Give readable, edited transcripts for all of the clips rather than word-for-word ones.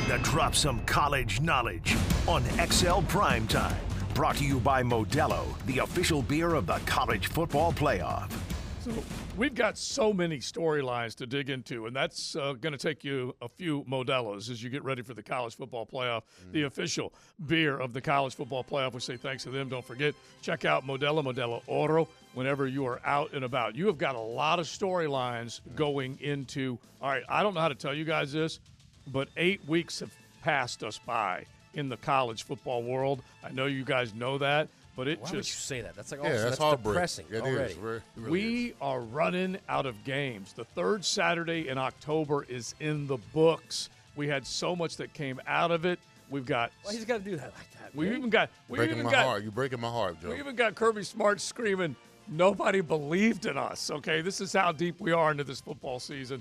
Time to drop some college knowledge on XL Primetime. Brought to you by Modelo, the official beer of the College Football Playoff. So we've got so many storylines to dig into, and that's going to take you a few Modelos as you get ready for the College Football Playoff, the official beer of the College Football Playoff. We say thanks to them. Don't forget, check out Modelo Oro whenever you are out and about. You have got a lot of storylines going into, all right, I don't know how to tell you guys this, but 8 weeks have passed us by in the college football world. I know you guys know that, but Why would you say that? That's like that's heartbreaking. depressing already. We are running out of games. The third Saturday in October is in the books. We had so much that came out of it. We've got. Why he's got to do that like that? We man? even got. You're breaking my heart, Joe. We even got Kirby Smart screaming, "Nobody believed in us." Okay, this is how deep we are into this football season.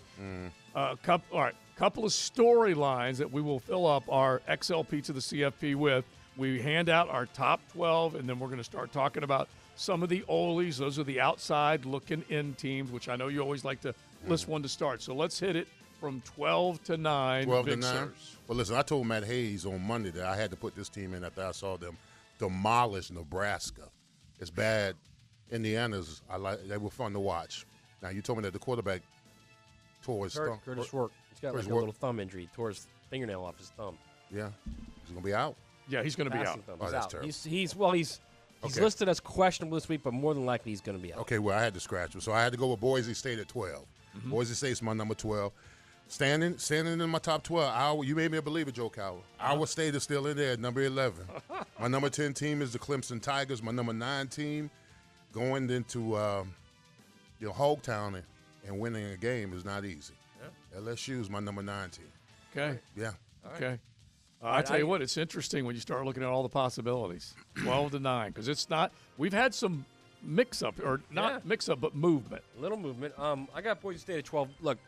Couple of storylines that we will fill up our XLP to the CFP with. We hand out our top 12, and then we're going to start talking about some of the Olies. Those are the outside looking in teams, which I know you always like to list one to start. So let's hit it from 12 to 9. 12 to 9. Well, listen, I told Matt Hayes on Monday that I had to put this team in after I saw them demolish Nebraska. It's bad. Indiana's, they were fun to watch. Now, you told me that the quarterback tore his thumb. Curtis Work. He's got like a little thumb injury. Tore his fingernail off his thumb. Yeah. He's going to be out. Yeah, he's going to be out. Oh, that's terrible. He's listed as questionable this week, but more than likely he's going to be out. Okay, well, I had to scratch him. So I had to go with Boise State at 12. Boise State's my number 12. Standing in my top 12, you made me a believer, Joe Cowell. Iowa State is still in there at number 11. My number 10 team is the Clemson Tigers. My number 9 team going into Hogtown and winning a game is not easy. Yeah. LSU is my number 9 team. Okay. Yeah. Okay. I tell you what, it's interesting when you start looking at all the possibilities. 12 to 9, because it's not. We've had some mix-up, or not mix-up, but movement. A little movement. I got Boise State at 12. Look,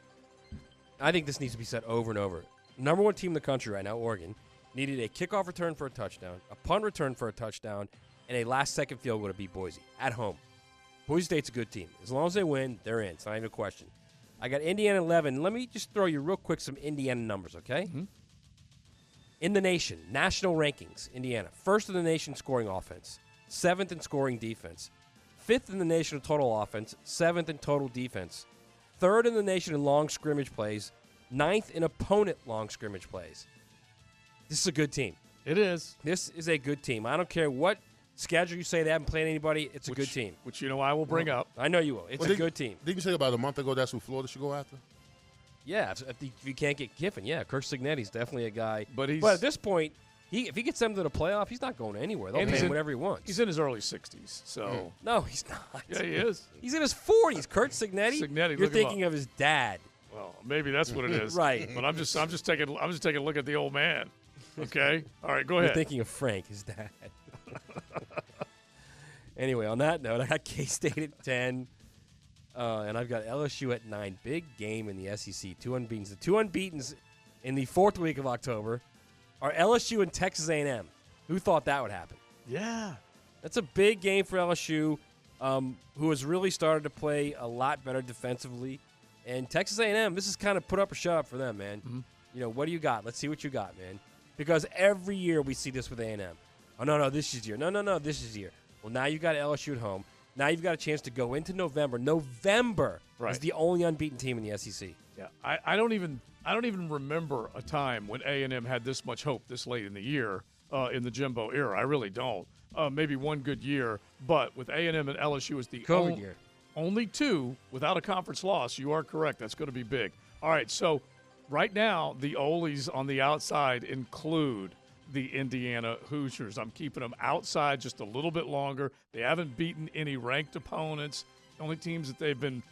I think this needs to be said over and over. Number 1 team in the country right now, Oregon, needed a kickoff return for a touchdown, a punt return for a touchdown, and a last-second field goal to beat Boise at home. Boise State's a good team. As long as they win, they're in. It's not even a question. I got Indiana 11. Let me just throw you real quick some Indiana numbers, okay? Mm-hmm. In the nation, national rankings, Indiana, 1st in the nation scoring offense, 7th in scoring defense, 5th in the nation in total offense, 7th in total defense, 3rd in the nation in long scrimmage plays, 9th in opponent long scrimmage plays. This is a good team. It is. This is a good team. I don't care what schedule you say they haven't played anybody. It's a good team. Which, I will bring up. I know you will. It's a good team. Didn't you say about a month ago that's who Florida should go after? Yeah, if you can't get Kiffin, Kirk Cignetti's definitely a guy. But at this point, if he gets them to the playoff, he's not going anywhere. They'll pay him whatever he wants. He's in his early 60s, so. No, he's not. Yeah, he is. He's in his 40s. Kurt Cignetti. You're thinking of his dad. Well, maybe that's what it is. Right. But I'm just taking a look at the old man. Okay. All right, go ahead. You're thinking of Frank, his dad. Anyway, on that note, I got K-State at 10. And I've got LSU at 9. Big game in the SEC. 2 unbeatens. The 2 unbeatens in the 4th week of October are LSU and Texas A&M. Who thought that would happen? Yeah. That's a big game for LSU, who has really started to play a lot better defensively. And Texas A&M, this is kind of put up or shut up for them, man. Mm-hmm. What do you got? Let's see what you got, man. Because every year we see this with A&M. Oh, no, this is your. No, this is your. Well, now you got LSU at home. Now you've got a chance to go into November. November is the only unbeaten team in the SEC. Yeah, I don't even remember a time when A&M had this much hope this late in the year in the Jimbo era. I really don't. Maybe one good year, but with A&M and LSU as the COVID year. Only 2 without a conference loss. You are correct. That's going to be big. All right, so right now the Olies on the outside include the Indiana Hoosiers. I'm keeping them outside just a little bit longer. They haven't beaten any ranked opponents. The only teams that they've been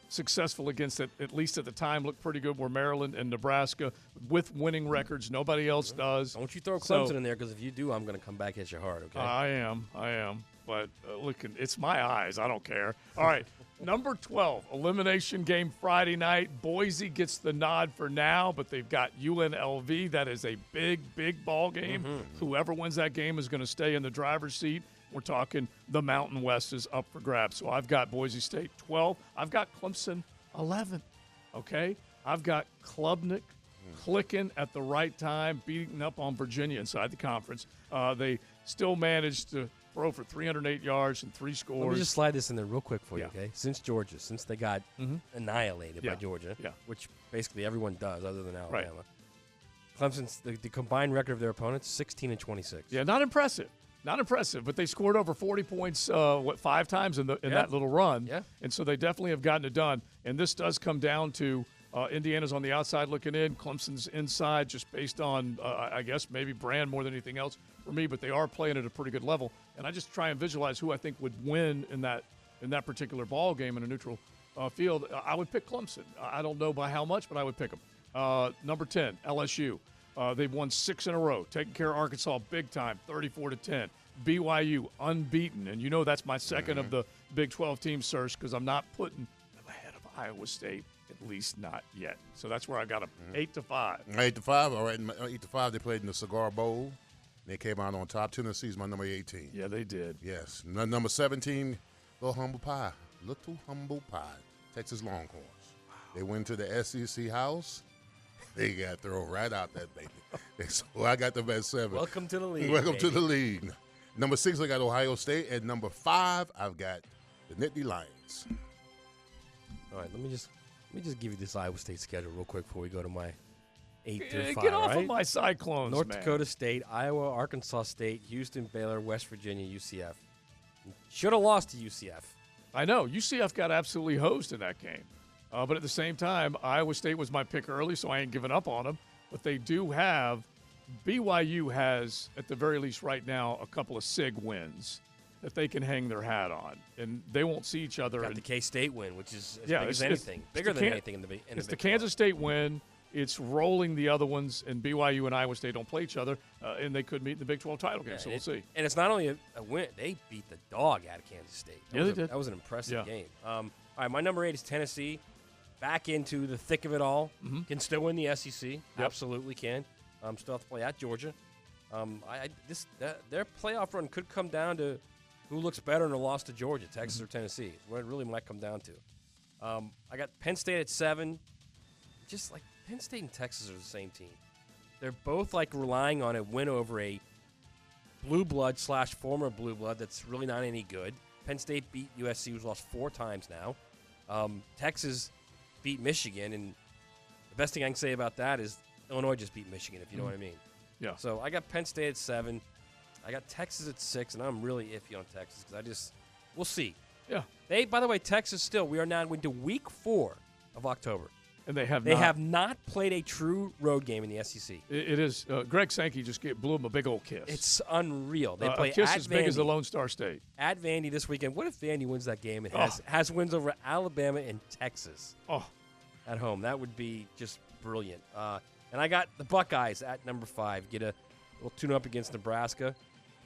successful against, at least at the time, look pretty good were Maryland and Nebraska with winning records. Nobody else does. Don't you throw Clemson in there, because if you do, I'm going to come back at you hard, okay? I am. But look, it's my eyes. I don't care. All right. Number 12, elimination game Friday night. Boise gets the nod for now, but they've got UNLV. That is a big, big ball game. Mm-hmm. Whoever wins that game is going to stay in the driver's seat. We're talking the Mountain West is up for grabs. So I've got Boise State 12. I've got Clemson 11. Okay? I've got Klubnik clicking at the right time, beating up on Virginia inside the conference. They still managed to throw for 308 yards and 3 scores. Let me just slide this in there real quick for you, Yeah. okay? Since they got annihilated by Georgia, which basically everyone does other than Alabama. Right. Clemson's the combined record of their opponents 16-26. Yeah, not impressive. Not impressive, but they scored over 40 points, 5 times in that little run. Yeah. And so they definitely have gotten it done. And this does come down to Indiana's on the outside looking in, Clemson's inside, just based on, I guess, maybe brand more than anything else for me, but they are playing at a pretty good level. And I just try and visualize who I think would win in that particular ball game in a neutral field. I would pick Clemson. I don't know by how much, but I would pick them. Number 10, LSU. They've won 6 in a row, taking care of Arkansas big time, 34-10. BYU unbeaten, and you know that's my second of the Big 12 teams, Serge, because I'm not putting them ahead of Iowa State, at least not yet. So that's where I got them, 8-5. 8-5. All right, 8-5. They played in the Cigar Bowl. They came out on top. Tennessee's my number 18. Yeah, they did. Yes, number 17. Little humble pie. Texas Longhorns. Wow. They went to the SEC house. They got thrown right out that baby. So I got them at 7. Welcome to the league. Welcome to the league. Number 6, I got Ohio State. And number 5, I've got the Nittany Lions. All right, let me just give you this Iowa State schedule real quick before we go to my 8 through 5. Get off right? of my Cyclones, North man. Dakota State, Iowa, Arkansas State, Houston, Baylor, West Virginia, UCF. Should have lost to UCF. I know. UCF got absolutely hosed in that game. But at the same time, Iowa State was my pick early, so I ain't giving up on them. But they do have – BYU has, at the very least right now, a couple of SIG wins that they can hang their hat on. And they won't see each other. Got the K-State win, which is as big as anything. Bigger than anything in the Big 12. It's the Kansas State win. It's rolling the other ones, and BYU and Iowa State don't play each other, and they could meet in the Big 12 title game, so we'll see. And it's not only a win. They beat the dog out of Kansas State. They did. That was an impressive game. All right, my number 8 is Tennessee. Back into the thick of it all. Can still win the SEC. Yep. Absolutely can. Still have to play at Georgia. Their playoff run could come down to who looks better in a loss to Georgia, Texas or Tennessee. What it really might come down to. I got Penn State at 7. Just like Penn State and Texas are the same team. They're both like relying on a win over a blue blood / former blue blood that's really not any good. Penn State beat USC, who's lost 4 times now. Texas beat Michigan, and the best thing I can say about that is Illinois just beat Michigan, if you know what I mean. Yeah. So I got Penn State at 7. I got Texas at 6, and I'm really iffy on Texas because we'll see. Yeah. By the way, Texas we are now into week 4 of October. And they have not played a true road game in the SEC. It is. Greg Sankey just blew him a big old kiss. It's unreal. They play a kiss at as Vandy, big as the Lone Star State. At Vandy this weekend. What if Vandy wins that game and has wins over Alabama and Texas at home? That would be just brilliant. And I got the Buckeyes at number 5. Get a little tune-up against Nebraska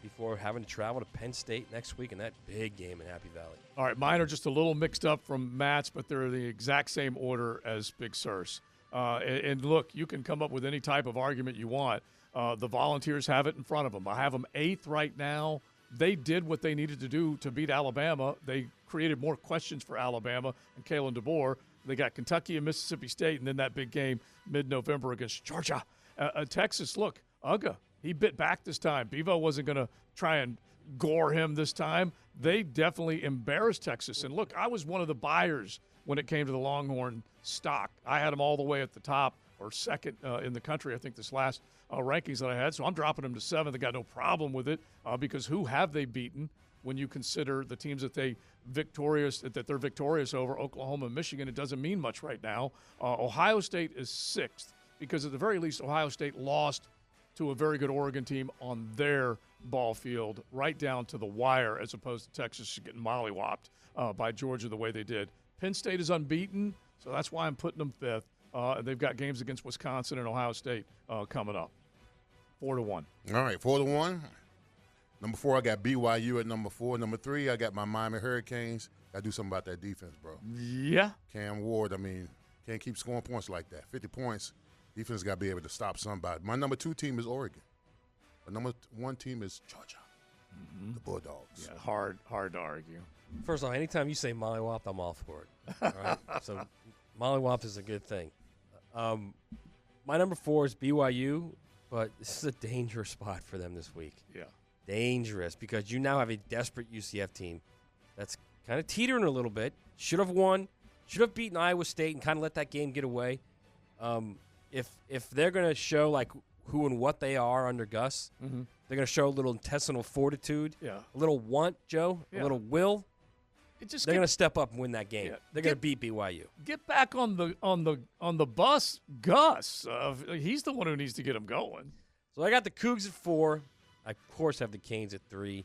before having to travel to Penn State next week in that big game in Happy Valley. All right, mine are just a little mixed up from Matt's, but they're the exact same order as Big Sur's. And look, you can come up with any type of argument you want. The Volunteers have it in front of them. I have them 8th right now. They did what they needed to do to beat Alabama. They created more questions for Alabama and Kalen DeBoer. They got Kentucky and Mississippi State, and then that big game mid-November against Georgia. Texas, look, Uga, he bit back this time. Bevo wasn't going to try and gore him this time. They definitely embarrassed Texas. And look, I was one of the buyers when it came to the Longhorn stock. I had them all the way at the top or second in the country, I think, this last rankings that I had. So I'm dropping them to 7th. They got no problem with it because who have they beaten when you consider the teams that they're victorious over, Oklahoma and Michigan? It doesn't mean much right now. Ohio State is 6th because at the very least Ohio State lost to a very good Oregon team on their ball field, right down to the wire, as opposed to Texas getting mollywopped by Georgia the way they did. Penn State is unbeaten, so that's why I'm putting them 5th. They've got games against Wisconsin and Ohio State coming up. 4-1. All right, 4-1. Number 4, I got BYU at number 4. Number 3, I got my Miami Hurricanes. Got to do something about that defense, bro. Yeah. Cam Ward, can't keep scoring points like that. 50 points. Defense got to be able to stop somebody. My number 2 team is Oregon. My number 1 team is Georgia, the Bulldogs. Yeah, hard to argue. First off, anytime you say mollywop, I'm all for it. All right? So mollywop is a good thing. My number 4 is BYU, but this is a dangerous spot for them this week. Yeah. Dangerous, because you now have a desperate UCF team that's kind of teetering a little bit. Should have won. Should have beaten Iowa State and kind of let that game get away. If they're going to show like who and what they are under Gus, they're going to show a little intestinal fortitude, a little want, Joe, a little will. They're going to step up and win that game. They're going to beat BYU. Get back on the bus, Gus. He's the one who needs to get them going. So I got the Cougs at 4. I, of course, have the Canes at 3.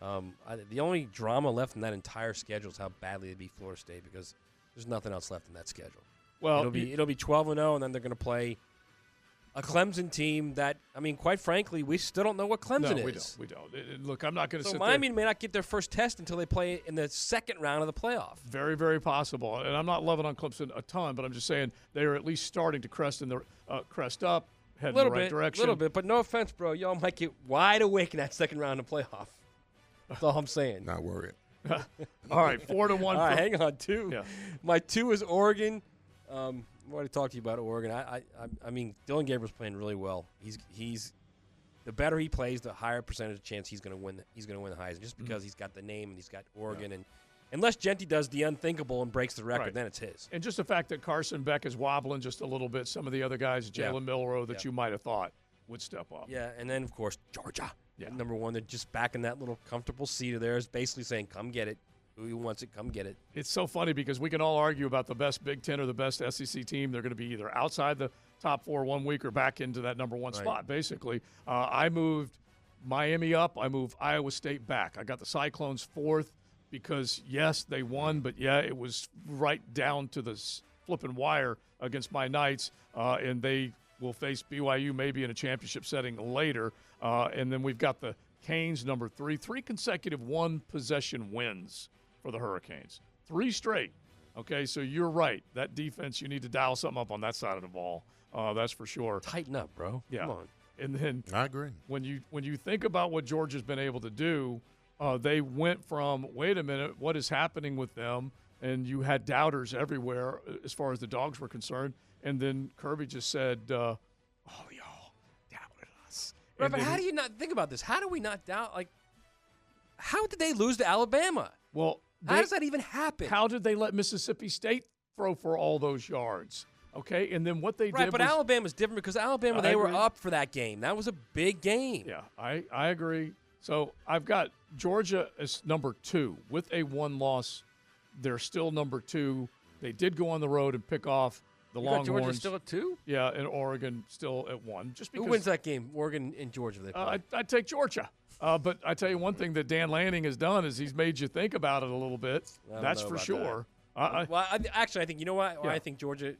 The only drama left in that entire schedule is how badly they beat Florida State, because there's nothing else left in that schedule. Well, it'll be 12-0, and then they're going to play a Clemson team that, I mean, quite frankly, we still don't know what Clemson is. We don't. Look, I'm not going to sit Miami may not get their first test until they play in the second round of the playoff. Very, very possible. And I'm not loving on Clemson a ton, but I'm just saying they are at least starting to crest up, head in the right direction. A little bit, but no offense, bro. Y'all might get wide awake in that second round of playoff. That's all I'm saying. Not worried. All right, 4-1. All right, hang on, 2. Yeah. My 2 is Oregon. I've already talked to you about Oregon. I mean, Dylan Gabriel's playing really well. He's the better he plays, the higher percentage of chance he's going to win. He's going to win the Heisman, just because he's got the name and he's got Oregon. And unless Genty does the unthinkable and breaks the record, then it's his. And just the fact that Carson Beck is wobbling just a little bit. Some of the other guys, Jalen Milroe, that you might have thought would step up. Yeah, and then of course Georgia. Number 1, they're just back in that little comfortable seat of theirs, basically saying, "Come get it." Who wants it, come get it. It's so funny because we can all argue about the best Big Ten or the best SEC team. They're going to be either outside the top 4 1 week or back into that number 1 spot, basically. I moved Miami up. I moved Iowa State back. I got the Cyclones 4th because, yes, they won, but, it was right down to the flipping wire against my Knights, and they will face BYU maybe in a championship setting later. And then we've got the Canes, number 3, 3 consecutive one-possession wins for the Hurricanes. 3 straight. Okay, so you're right. That defense, you need to dial something up on that side of the ball. That's for sure. Tighten up, bro. Yeah. Come on. And then I agree. When you think about what Georgia's been able to do, they went from, wait a minute, what is happening with them? And you had doubters everywhere as far as the Dogs were concerned. And then Kirby just said, y'all doubted us. Right, but how do you not think about this? How do we not doubt? Like, how did they lose to Alabama? Well, how does that even happen? How did they let Mississippi State throw for all those yards? Okay, and then what they did but Alabama's different because Alabama, they were up for that game. That was a big game. Yeah, I agree. So I've got Georgia as number 2 with a 1 loss. They're still number 2. They did go on the road and pick off the Longhorns. Georgia still at 2? Yeah, and Oregon still at 1. Just because, who wins that game? Oregon and Georgia. They play. I'd take Georgia. But I tell you one thing that Dan Lanning has done is he's made you think about it a little bit. That's for sure. I think you know what? I think Georgia.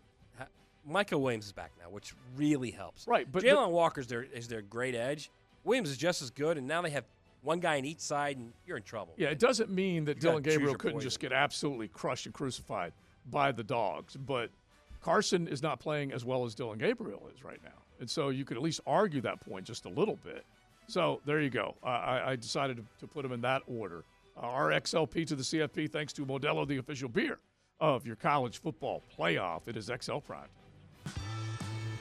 Michael Williams is back now, which really helps. Right, but Jalen Walker is their great edge. Williams is just as good, and now they have one guy on each side, and you're in trouble. Yeah, it doesn't mean that Dylan Gabriel couldn't just get absolutely crushed and crucified by the Dogs, but Carson is not playing as well as Dylan Gabriel is right now. And so you could at least argue that point just a little bit. So there you go. I decided to put them in that order. Our XLP to the CFP, thanks to Modelo, the official beer of your college football playoff. It is XL Prime.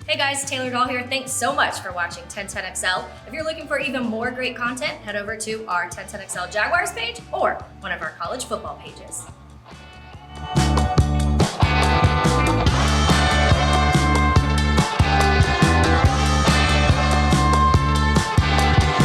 Hey guys, Taylor Doll here. Thanks so much for watching 1010XL. If you're looking for even more great content, head over to our 1010XL Jaguars page or one of our college football pages.